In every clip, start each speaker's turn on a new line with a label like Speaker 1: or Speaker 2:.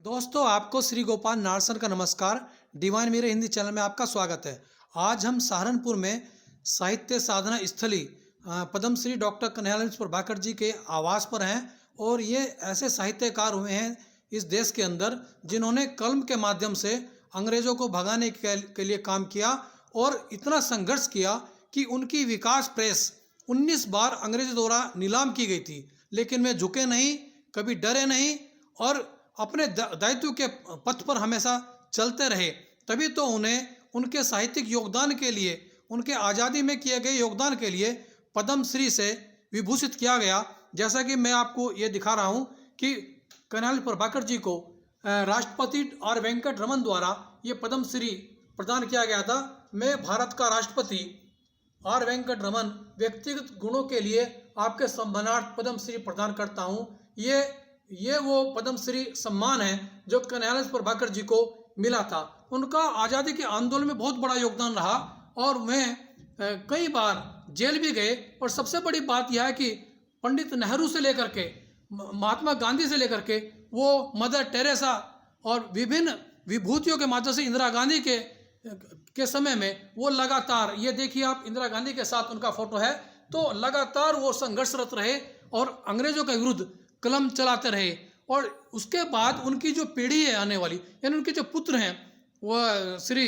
Speaker 1: दोस्तों, आपको श्री गोपाल नारसन का नमस्कार। डिवाइन मेरे हिंदी चैनल में आपका स्वागत है। आज हम सहारनपुर में साहित्य साधना स्थली पद्मश्री डॉक्टर कन्हैयालाल प्रभाकर जी के आवास पर हैं और ये ऐसे साहित्यकार हुए हैं इस देश के अंदर जिन्होंने कलम के माध्यम से अंग्रेजों को भगाने के लिए काम किया और इतना संघर्ष किया कि उनकी विकास प्रेस 19 बार अंग्रेजों द्वारा नीलाम की गई थी, लेकिन वे झुके नहीं, कभी डरे नहीं और अपने दायित्व के पथ पर हमेशा चलते रहे। तभी तो उन्हें उनके साहित्यिक योगदान के लिए, उनके आज़ादी में किए गए योगदान के लिए पद्मश्री से विभूषित किया गया। जैसा कि मैं आपको ये दिखा रहा हूँ कि कन्हैयालाल प्रभाकर जी को राष्ट्रपति आर वेंकट रमन द्वारा ये पद्मश्री प्रदान किया गया था। मैं भारत का राष्ट्रपति आर वेंकट रमन व्यक्तिगत गुणों के लिए आपके सम्मानार्थ पद्मश्री प्रदान करता हूँ। ये वो पद्मश्री सम्मान है जो कन्हैयालाल प्रभाकर जी को मिला था। उनका आज़ादी के आंदोलन में बहुत बड़ा योगदान रहा और वे कई बार जेल भी गए। और सबसे बड़ी बात यह है कि पंडित नेहरू से लेकर के महात्मा गांधी से लेकर के वो मदर टेरेसा और विभिन्न विभूतियों के माध्यम से इंदिरा गांधी के समय में वो लगातार, ये देखिए आप, इंदिरा गांधी के साथ उनका फोटो है, तो लगातार वो संघर्षरत रहे और अंग्रेजों के विरुद्ध कलम चलाते रहे। और उसके बाद उनकी जो पीढ़ी है आने वाली, यानी उनके जो पुत्र हैं वह श्री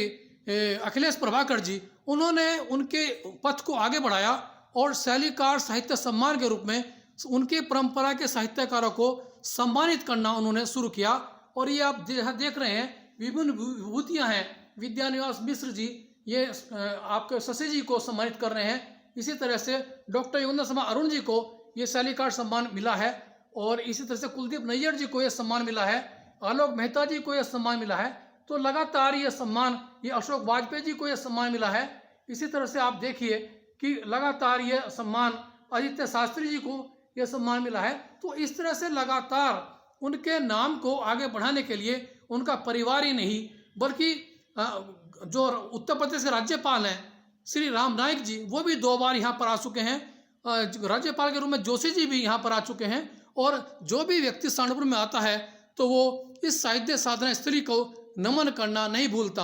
Speaker 1: अखिलेश प्रभाकर जी, उन्होंने उनके पथ को आगे बढ़ाया और शैलीकार साहित्य सम्मान के रूप में उनकी परंपरा के साहित्यकारों को सम्मानित करना उन्होंने शुरू किया। और ये आप देख रहे हैं विभिन्न विभूतियाँ हैं। विद्यानिवास मिश्र जी ये आपके शशि जी को सम्मानित कर रहे हैं। इसी तरह से डॉक्टर योगेंद्र शर्मा अरुण जी को ये शैलीकार सम्मान मिला है और इसी तरह से कुलदीप नैयर जी को यह सम्मान मिला है, आलोक मेहता जी को यह सम्मान मिला है। तो लगातार ये सम्मान, ये अशोक वाजपेयी जी को यह सम्मान मिला है। इसी तरह से आप देखिए कि लगातार ये सम्मान आदित्य शास्त्री जी को यह सम्मान मिला है। तो इस तरह से लगातार उनके नाम को आगे बढ़ाने के लिए उनका परिवार ही नहीं बल्कि जो उत्तर प्रदेश के राज्यपाल हैं श्री राम नाईक जी, वो भी 2 बार यहाँ पर आ चुके हैं। राज्यपाल के रूप में जोशी जी भी यहाँ पर आ चुके हैं। और जो भी व्यक्ति सहारनपुर में आता है तो वो इस साहित्य साधना स्थली को नमन करना नहीं भूलता।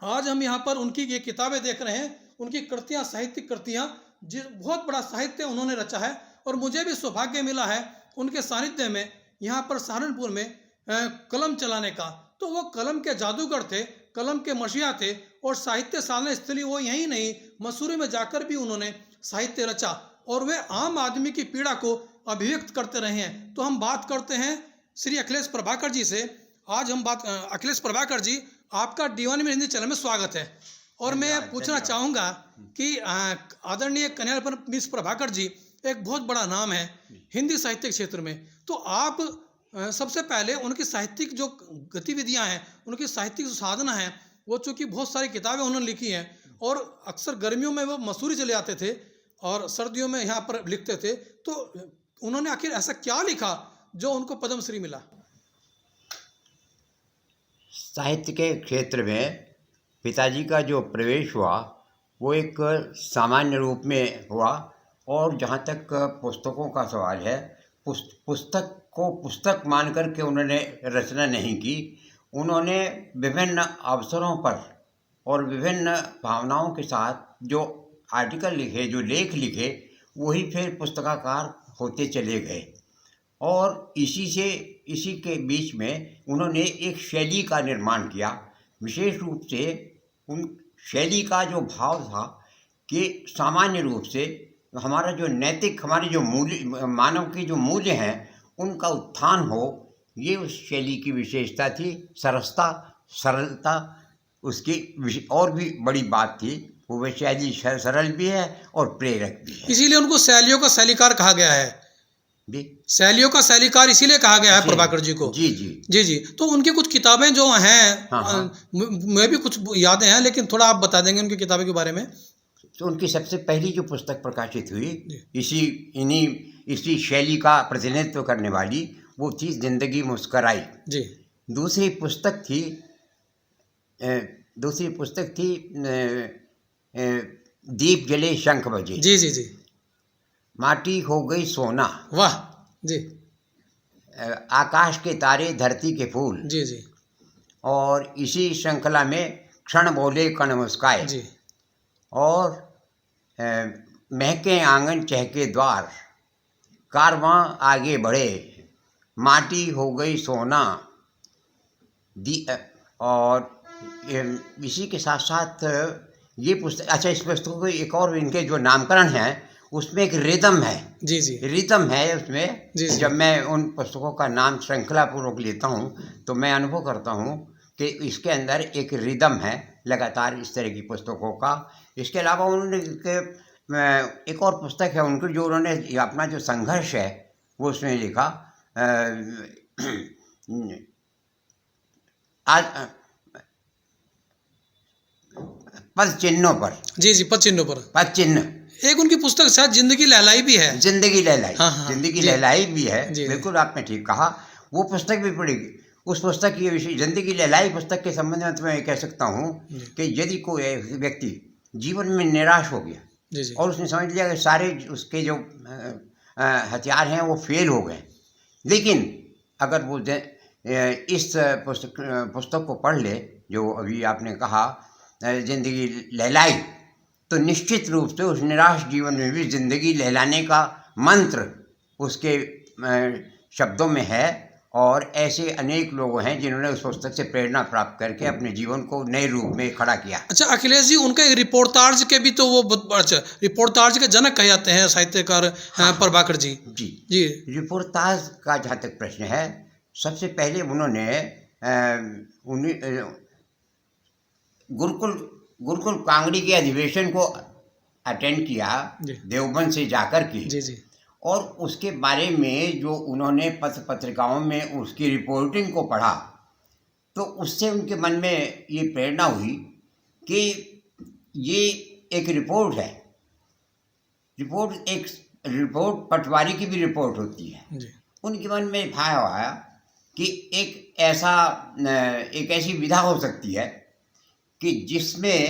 Speaker 1: आज हम यहाँ पर उनकी ये किताबें देख रहे हैं, उनकी कृतियाँ, साहित्यिक कृतियाँ, बहुत बड़ा साहित्य उन्होंने रचा है। और मुझे भी सौभाग्य मिला है उनके सानिध्य में यहाँ पर सहारनपुर में कलम चलाने का। तो वो कलम के जादूगर थे, कलम के मसीहा थे और साहित्य साधना स्थली वो यहीं नहीं, मसूरी में जाकर भी उन्होंने साहित्य रचा और वे आम आदमी की पीड़ा को अभिव्यक्त करते रहे हैं। तो हम बात करते हैं श्री अखिलेश प्रभाकर जी से। आज हम बात, अखिलेश प्रभाकर जी, आपका डिवाइन में हिंदी चैनल में स्वागत है। और मैं पूछना चाहूँगा कि आदरणीय कन्हैयालाल प्रभाकर जी एक बहुत बड़ा नाम है हिंदी साहित्य क्षेत्र में। तो आप सबसे पहले उनकी साहित्यिक जो गतिविधियाँ हैं, उनकी साहित्यिक जो साधना है, वो चूँकि बहुत सारी किताबें उन्होंने लिखी हैं और अक्सर गर्मियों में वो मसूरी चले जाते थे और सर्दियों में यहाँ पर लिखते थे। तो उन्होंने आखिर ऐसा क्या लिखा जो उनको पद्मश्री मिला?
Speaker 2: साहित्य के क्षेत्र में पिताजी का जो प्रवेश हुआ वो एक सामान्य रूप में हुआ। और जहाँ तक पुस्तकों का सवाल है, पुस्तक को पुस्तक मान कर के उन्होंने रचना नहीं की। उन्होंने विभिन्न अवसरों पर और विभिन्न भावनाओं के साथ जो आर्टिकल लिखे, जो लेख लिखे, वही फिर पुस्तकाकार होते चले गए। और इसी के बीच में उन्होंने एक शैली का निर्माण किया। विशेष रूप से उन शैली का जो भाव था कि सामान्य रूप से हमारा जो नैतिक, हमारे जो मूल्य, मानव के जो मूल्य हैं, उनका उत्थान हो, ये उस शैली की विशेषता थी। सरसता, सरलता उसकी और भी बड़ी बात थी। वो शैली सरल भी है और प्रेरक भी है।
Speaker 1: इसीलिए उनको शैलियों का शैलीकार कहा गया है। शैलियों का शैलीकार इसीलिए कहा गया है प्रभाकर जी को।
Speaker 2: जी जी
Speaker 1: जी जी। तो उनकी कुछ किताबें जो हैं, मैं भी कुछ यादें हैं, लेकिन थोड़ा आप बता देंगे उनकी किताबों के बारे में?
Speaker 2: तो उनकी सबसे पहली जो पुस्तक प्रकाशित हुई इसी शैली का प्रतिनिधित्व करने वाली, वो थी जिंदगी मुस्कराई
Speaker 1: जी।
Speaker 2: दूसरी पुस्तक थी दीप जले शंख बजे।
Speaker 1: जी जी जी।
Speaker 2: माटी हो गई सोना।
Speaker 1: वाह जी।
Speaker 2: आकाश के तारे धरती के फूल,
Speaker 1: जी जी
Speaker 2: और इसी श्रृंखला में क्षण बोले कण मुस्काए,
Speaker 1: जी
Speaker 2: और महके आंगन चहके द्वार, कारवां आगे बढ़े, माटी हो गई सोना और इसी के साथ साथ ये पुस्तक, अच्छा इस पुस्तकों के एक और इनके जो नामकरण हैं उसमें एक रिदम है,
Speaker 1: जी जी
Speaker 2: रिदम है उसमें।
Speaker 1: जी, जी।
Speaker 2: जब मैं उन पुस्तकों का नाम श्रृंखला पूर्वक लेता हूँ तो मैं अनुभव करता हूँ कि इसके अंदर एक रिदम है लगातार इस तरह की पुस्तकों का। इसके अलावा उन्होंने एक और पुस्तक है उनकी जो उन्होंने अपना जो संघर्ष है वो उसमें लिखा, आज पद चिन्हों पर,
Speaker 1: जी जी पद चिन्हों पर।
Speaker 2: पद चिन्ह,
Speaker 1: एक उनकी पुस्तक शायद जिंदगी लहलाई भी है।
Speaker 2: जिंदगी लहलाई,
Speaker 1: हाँ, हाँ,
Speaker 2: जिंदगी
Speaker 1: जी।
Speaker 2: लहलाई भी है,
Speaker 1: जी, जी।
Speaker 2: बिल्कुल आपने ठीक कहा। वो पुस्तक भी पढ़ेगी। उस पुस्तक की विषय जिंदगी लहलाई पुस्तक के संबंध में तो मैं ये कह सकता हूँ कि यदि कोई व्यक्ति जीवन में निराश हो गया
Speaker 1: जी जी
Speaker 2: और उसने समझ लिया कि सारे उसके जो हथियार हैं वो फेल हो गए, लेकिन अगर वो इस पुस्तक को पढ़ ले जो अभी आपने कहा जिंदगी लहलाई, तो निश्चित रूप से उस निराश जीवन में भी जिंदगी लहलाने का मंत्र उसके शब्दों में है। और ऐसे अनेक लोग हैं जिन्होंने उस पुस्तक से प्रेरणा प्राप्त करके अपने जीवन को नए रूप में खड़ा किया।
Speaker 1: अच्छा अखिलेश जी, उनका एक रिपोर्टार्ज के भी तो वो अच्छा रिपोर्टार्ज के जनक कहे जाते हैं साहित्यकार प्रभाकर जी।
Speaker 2: जी
Speaker 1: जी
Speaker 2: रिपोर्टाज का जहाँ तक प्रश्न है, सबसे पहले उन्होंने गुरुकुल कांगड़ी के अधिवेशन को अटेंड किया देवबंद से जाकर के,
Speaker 1: जी जी
Speaker 2: और उसके बारे में जो उन्होंने पत्र पत्रिकाओं में उसकी रिपोर्टिंग को पढ़ा तो उससे उनके मन में ये प्रेरणा हुई कि ये एक रिपोर्ट है। रिपोर्ट पटवारी की भी रिपोर्ट होती है।
Speaker 1: जी
Speaker 2: उनके मन में भाव आया कि एक ऐसी विधा हो सकती है कि जिसमें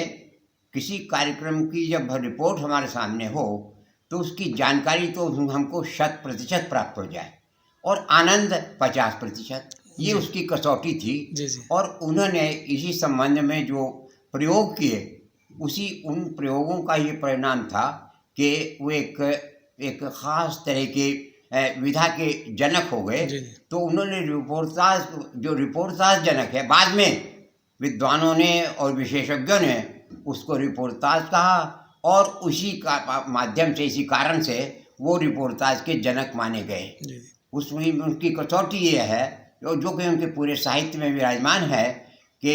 Speaker 2: किसी कार्यक्रम की जब रिपोर्ट हमारे सामने हो तो उसकी जानकारी तो हमको 100% प्राप्त हो जाए और आनंद 50%, ये उसकी कसौटी थी।
Speaker 1: जी जी
Speaker 2: और उन्होंने इसी संबंध में जो प्रयोग किए उन प्रयोगों का ये परिणाम था कि वो एक ख़ास तरह के विधा के जनक हो गए।
Speaker 1: जी, जी।
Speaker 2: तो उन्होंने रिपोर्टाज जनक है, बाद में विद्वानों ने और विशेषज्ञों ने उसको रिपोर्टाज कहा और उसी का माध्यम से, इसी कारण से वो रिपोर्टाज के जनक माने गए। उसमें उनकी कसौटी ये है जो कि उनके पूरे साहित्य में विराजमान है कि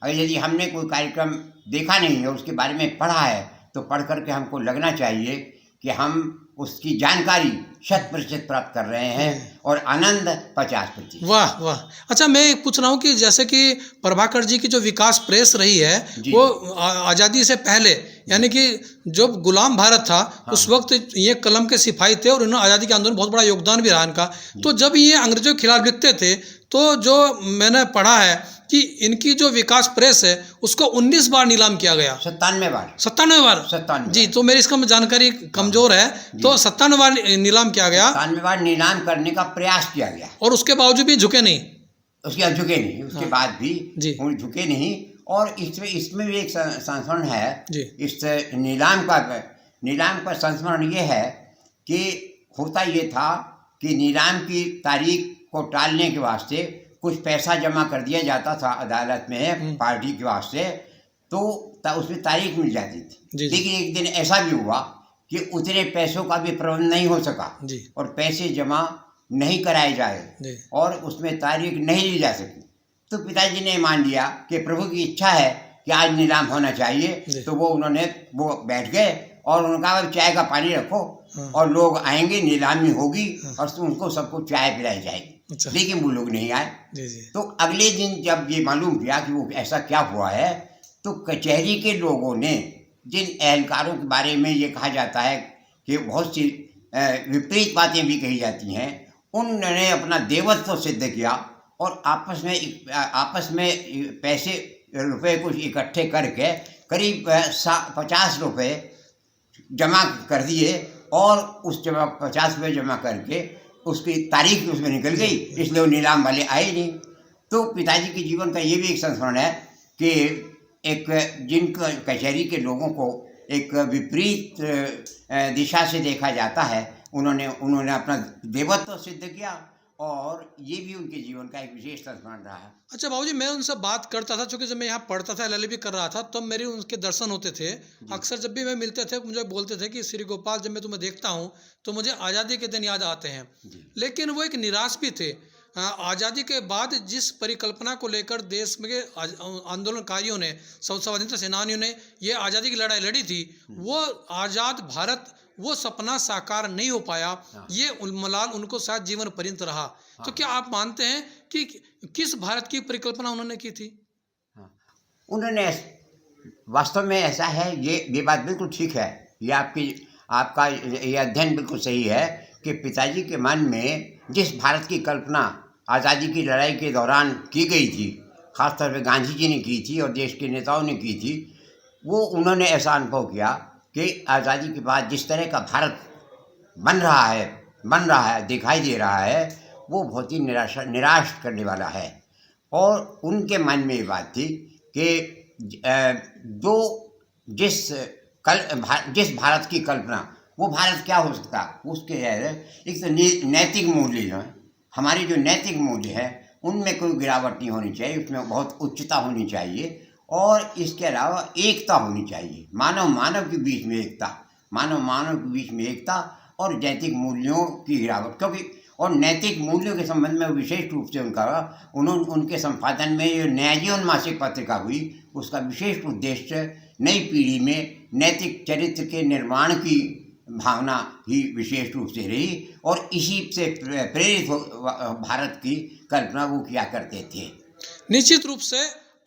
Speaker 2: अगर यदि हमने कोई कार्यक्रम देखा नहीं है, उसके बारे में पढ़ा है, तो पढ़ करके हमको लगना चाहिए कि हम उसकी जानकारी 100% प्राप्त कर रहे हैं और आनंद 50%।
Speaker 1: वाह वाह। अच्छा मैं पूछ रहा हूँ कि जैसे कि प्रभाकर जी की जो विकास प्रेस रही है वो आज़ादी से पहले, यानी कि जब गुलाम भारत था उस वक्त ये कलम के सिपाही थे और इन्होंने आज़ादी के आंदोलन में बहुत बड़ा योगदान भी रहा इनका। तो जब ये अंग्रेजों के खिलाफ लिखते थे तो जो मैंने पढ़ा है कि इनकी जो विकास प्रेस है उसको 19 बार नीलाम किया गया।
Speaker 2: 97 बार।
Speaker 1: 97 बार जी। तो मेरी इसका जानकारी कमजोर है, तो 97 बार नीलाम किया गया।
Speaker 2: 97 बार नीलाम करने का प्रयास किया गया
Speaker 1: और उसके बावजूद भी झुके नहीं।
Speaker 2: उसके बाद भी झुके नहीं। और इसमें भी एक संस्मरण है इस नीलाम का संस्मरण ये है कि होता ये था कि नीलाम की तारीख को टालने के वास्ते कुछ पैसा जमा कर दिया जाता था अदालत में पार्टी के वास्ते, तो उसमें तारीख मिल जाती थी। लेकिन एक दिन ऐसा भी हुआ कि उतने पैसों का भी प्रबंध नहीं हो सका और पैसे जमा नहीं कराए जाए और उसमें तारीख नहीं ली जा सकी। तो पिताजी ने मान लिया कि प्रभु की इच्छा है कि आज नीलाम होना चाहिए। तो वो बैठ गए और उन्होंने कहा चाय का पानी रखो और लोग आएंगे, नीलामी होगी और उनको सबको चाय पिलाई जाएगी।
Speaker 1: अच्छा।
Speaker 2: लेकिन वो लोग नहीं आए। तो अगले दिन जब ये मालूम किया कि वो ऐसा क्या हुआ है, तो कचहरी के लोगों ने, जिन एहलकारों के बारे में ये कहा जाता है कि बहुत सी विपरीत बातें भी कही जाती हैं, उन्होंने अपना देवत्व सिद्ध किया और आपस में रुपए कुछ इकट्ठे करके करीब 50 रुपये जमा कर दिए और उस 50 रुपये जमा करके उसकी तारीख उसमें निकल गई, इसलिए वो नीलाम वाले आए नहीं। तो पिताजी के जीवन का ये भी एक संस्मरण है कि एक जिनका कचहरी के लोगों को एक विपरीत दिशा से देखा जाता है, उन्होंने अपना देवत्व सिद्ध किया, और ये भी उनके जीवन का एक विशेष संस्मरण रहा है।
Speaker 1: अच्छा बाबूजी, मैं उनसे बात करता था, क्योंकि जब मैं यहाँ पढ़ता था, एलएलबी भी कर रहा था, तब मेरे उनके दर्शन होते थे। अक्सर जब भी मैं मिलते थे मुझे बोलते थे कि श्री गोपाल, जब मैं तुम्हें देखता हूँ तो मुझे आज़ादी के दिन याद आते हैं। लेकिन वो एक निराश भी थे। आज़ादी के बाद जिस परिकल्पना को लेकर देश में आंदोलनकारियों ने, स्वतंत्रता सेनानियों ने ये आज़ादी की लड़ाई लड़ी थी, वो आज़ाद भारत, वो सपना साकार नहीं हो पाया। ये मलाल उनको शायद जीवन पर्यंत रहा। तो क्या आप मानते हैं कि किस भारत की परिकल्पना उन्होंने की थी?
Speaker 2: उन्होंने वास्तव में ऐसा है, ये बात बिल्कुल ठीक है, ये आपका ये अध्ययन बिल्कुल सही है कि पिताजी के मन में जिस भारत की कल्पना आज़ादी की लड़ाई के दौरान की गई थी, खासतौर पे गांधी जी ने की थी और देश के नेताओं ने की थी, वो उन्होंने ऐसा अनुभव किया कि आज़ादी के बाद जिस तरह का भारत बन रहा है, दिखाई दे रहा है, वो बहुत ही निराश करने वाला है। और उनके मन में ये बात थी कि जिस भारत की कल्पना, वो भारत क्या हो सकता, उसके एक तो नैतिक मूल्य हैं, हमारी जो नैतिक मूल्य है उनमें कोई गिरावट नहीं होनी चाहिए, उसमें बहुत उच्चता होनी चाहिए, और इसके अलावा एकता होनी चाहिए, मानव के बीच में एकता, और नैतिक मूल्यों की गिरावट। क्योंकि और नैतिक मूल्यों के संबंध में विशेष रूप से उनके संपादन में जो नया जीवन मासिक पत्रिका हुई, उसका विशेष उद्देश्य नई पीढ़ी में नैतिक चरित्र के निर्माण की भावना ही विशेष रूप से रही, और इसी से प्रेरित भारत की कल्पना वो किया करते थे।
Speaker 1: निश्चित रूप से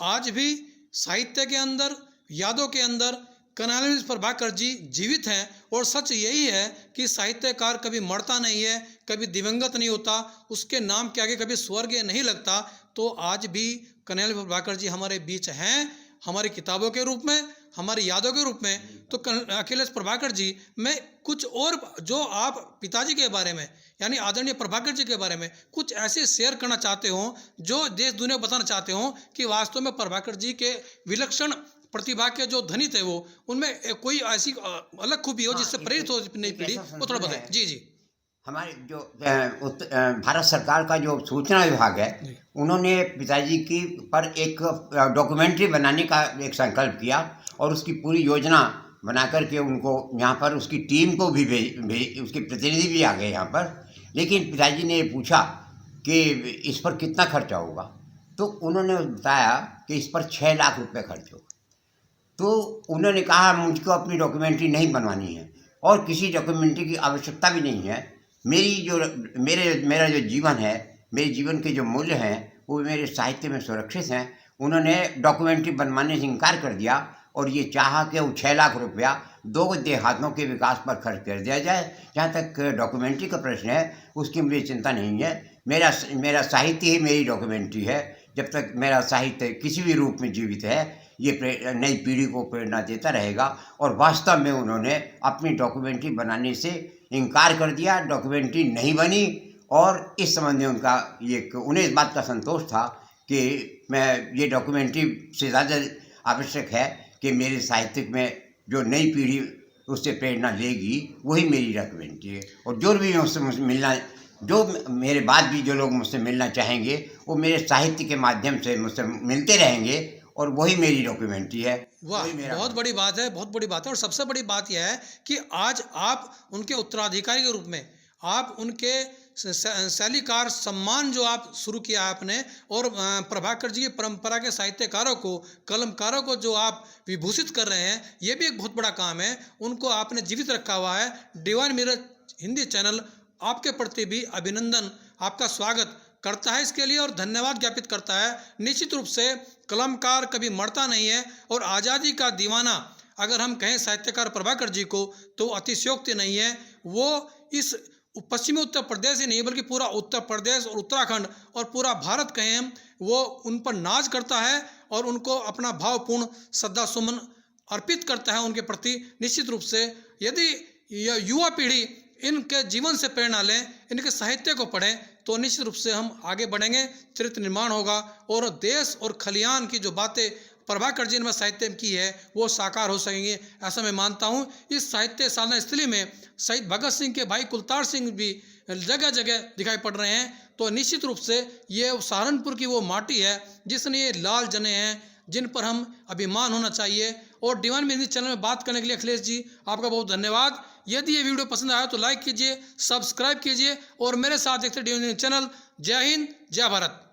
Speaker 1: आज भी साहित्य के अंदर, यादों के अंदर कन्हैयालाल प्रभाकर जी जीवित हैं, और सच यही है कि साहित्यकार कभी मरता नहीं है, कभी दिवंगत नहीं होता, उसके नाम के आगे कभी स्वर्ग नहीं लगता। तो आज भी कन्हैयालाल प्रभाकर जी हमारे बीच हैं, हमारी किताबों के रूप में, हमारी यादों के रूप में। तो अखिलेश प्रभाकर जी, मैं कुछ और जो आप पिताजी के बारे में, यानी आदरणीय प्रभाकर जी के बारे में कुछ ऐसे शेयर करना चाहते हो, जो देश दुनिया को बताना चाहते हो कि वास्तव में प्रभाकर जी के विलक्षण प्रतिभा के जो धनी थे, वो उनमें कोई ऐसी अलग खूबी हो जिससे प्रेरित हो नई पीढ़ी, वो थोड़ा बताएं। जी।
Speaker 2: हमारे जो भारत सरकार का जो सूचना विभाग है, उन्होंने पिताजी की पर एक डॉक्यूमेंट्री बनाने का एक संकल्प किया, और उसकी पूरी योजना बना करके उनको यहाँ पर उसकी टीम को भी उसके प्रतिनिधि भी आ गए यहाँ पर। लेकिन पिताजी ने पूछा कि इस पर कितना खर्चा होगा, तो उन्होंने बताया कि इस पर 6 लाख रुपए खर्च होगा। तो उन्होंने कहा, मुझको अपनी डॉक्यूमेंट्री नहीं बनवानी है, और किसी डॉक्यूमेंट्री की आवश्यकता भी नहीं है। मेरा जो जीवन है, मेरे जीवन के जो मूल्य हैं, वो मेरे साहित्य में सुरक्षित हैं। उन्होंने डॉक्यूमेंट्री बनवाने से इनकार कर दिया, और ये चाहा कि वो 6 लाख रुपया 2 देहातों के विकास पर खर्च कर दिया जाए। जहाँ तक डॉक्यूमेंट्री का प्रश्न है, उसकी मुझे चिंता नहीं है। मेरा साहित्य ही मेरी डॉक्यूमेंट्री है। जब तक मेरा साहित्य किसी भी रूप में जीवित है, ये नई पीढ़ी को प्रेरणा देता रहेगा। और वास्तव में उन्होंने अपनी डॉक्यूमेंट्री बनाने से इनकार कर दिया, डॉक्यूमेंट्री नहीं बनी, और इस संबंध में उन्हें इस बात का संतोष था कि मैं ये डॉक्यूमेंट्री से ज़्यादा आवश्यक है कि मेरे साहित्य में जो नई पीढ़ी उससे प्रेरणा लेगी, वही मेरी डॉक्यूमेंट्री है। और जो भी मुझसे मिलना, जो मेरे बाद भी जो लोग मुझसे मिलना चाहेंगे, वो मेरे साहित्य के माध्यम से मुझसे मिलते रहेंगे, और वही मेरी डॉक्यूमेंट्री है।
Speaker 1: वाह, बहुत बड़ी बात है, बहुत बड़ी बात है। और सबसे बड़ी बात यह है कि आज आप उनके उत्तराधिकारी के रूप में, आप उनके शैलीकार सम्मान जो आप शुरू किया आपने, और प्रभाकर जी की परंपरा के साहित्यकारों को, कलमकारों को जो आप विभूषित कर रहे हैं, ये भी एक बहुत बड़ा काम है। उनको आपने जीवित रखा हुआ है। डिवाइन मिरर हिंदी चैनल आपके प्रति भी अभिनंदन, आपका स्वागत करता है इसके लिए, और धन्यवाद ज्ञापित करता है। निश्चित रूप से कलमकार कभी मरता नहीं है, और आज़ादी का दीवाना अगर हम कहें साहित्यकार प्रभाकर जी को, तो अतिशयोक्ति नहीं है। वो इस पश्चिमी उत्तर प्रदेश ही नहीं, बल्कि पूरा उत्तर प्रदेश और उत्तराखंड और पूरा भारत कहें हम, वो उन पर नाज करता है, और उनको अपना भावपूर्ण श्रद्धा सुमन अर्पित करता है उनके प्रति। निश्चित रूप से यदि युवा पीढ़ी इनके जीवन से प्रेरणा लें, इनके साहित्य को पढ़ें, तो निश्चित रूप से हम आगे बढ़ेंगे, चरित्र निर्माण होगा और देश और खलियान की जो बातें प्रभाकर जी ने साहित्य में की है वो साकार हो सकेंगे, ऐसा मैं मानता हूँ। इस साहित्य साधना स्थली में शहीद भगत सिंह के भाई कुलतार सिंह भी जगह जगह दिखाई पड़ रहे हैं। तो निश्चित रूप से ये सहारनपुर की वो माटी है जिसने ये लाल जने हैं, जिन पर हम अभिमान होना चाहिए। और दीवान में हिंदी चैनल में बात करने के लिए अखिलेश जी आपका बहुत धन्यवाद। यदि ये वीडियो पसंद आया तो लाइक कीजिए, सब्सक्राइब कीजिए और मेरे साथ देखते रहिए दीवान चैनल। जय हिंद, जय भारत।